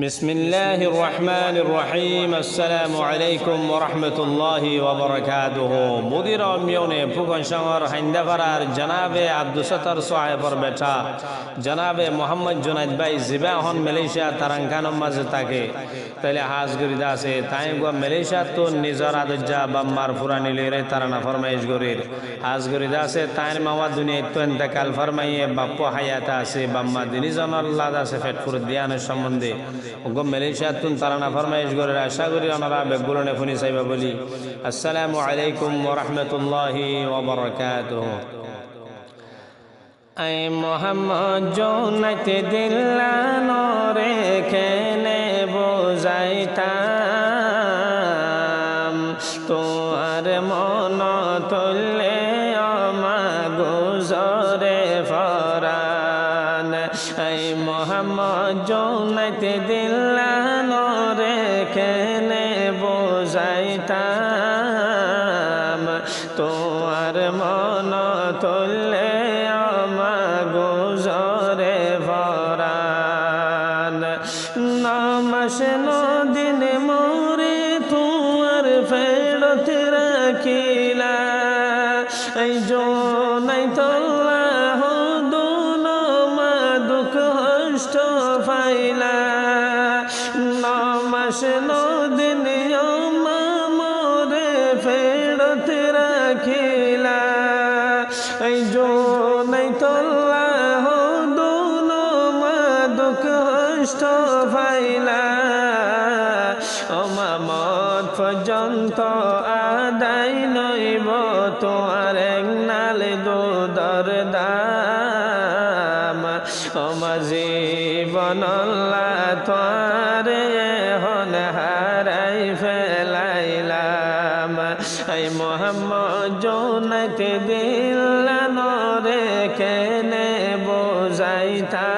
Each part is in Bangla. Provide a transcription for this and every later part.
বিসমিল্লাহির রহমানির রহিম। আসসালামু আলাইকুম ওয়া রাহমাতুল্লাহি ওয়া বারাকাতুহু। মুদির মিয়নে ফুকন শহর হাইন্দাপাড়ার জনাবে আব্দুল সত্তার সাহেবের বেটা জনাবে মোহাম্মদ জুনাইদ ভাই জিবা হন মালয়েশিয়া তারাঙ্কানোর মাঝে থাকে তাইলে হাজগরিদা আছে তাই গো মালয়েশিয়া তো নিজর আদজ্জা বাম্মার ফুরানি লেরে তারানা ফরমাইশ গরির হাজগরিদা আছে তাইর মামা দুনিয়া তো ইন্তেকাল ফরমাইয়ে বাপ্পু হায়াতা আছে বাম্মা দিনী জানাল্লাহ আছে ফেটফুর দিয়ানের সম্বন্ধে গো মালয়েশিয়া তুন তারানা ফরমাইশ গরির আশা করি ওনারা বেগুলো নেফুনি চাইবা বলি। আসসালামু আলাইকুম ওয়া রাহমাতুল্লাহি ওয়া বারাকাতুহু। আই মোহাম্মদ জোনাইতে দিল্লানো রেখেনে বোঝাইতাম তোমার মন তুললে আমা গুজরে ফরান। আই মোহাম্মদ জোনাইতে দিল্লানো রেখেনে বোঝাইতাম তোমার মন তুললে গুজরে ভরান। নমাস নদিন মোরে তোমার ফেরত রাখিলা এই জোনাই তোল্লাহ দুলমা দুঃখ হষ্ট ফাইলা। নমাস নদিন মোরে ফেরত রাখিলা এই জোনাই তোল্লাহ দুলমা দুঃখ হষ্ট ফাইলা। অমামত পর্যন্ত আদায় নইব তোমার এক নাল দুধর দাম। অমা জীবনল্লা তোয়ারে হন হারাই ফেলাইলাম। আই মোহাম্মদ জোনাইতে দিল্লানো রেখেনে বোঝাইতাম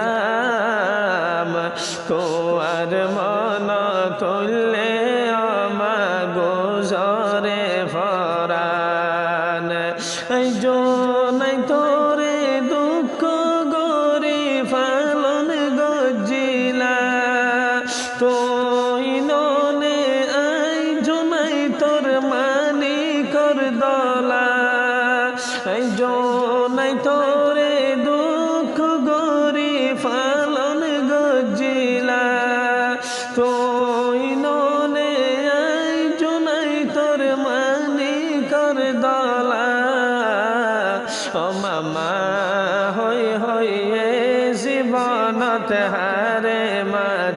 তোমার মন তুললে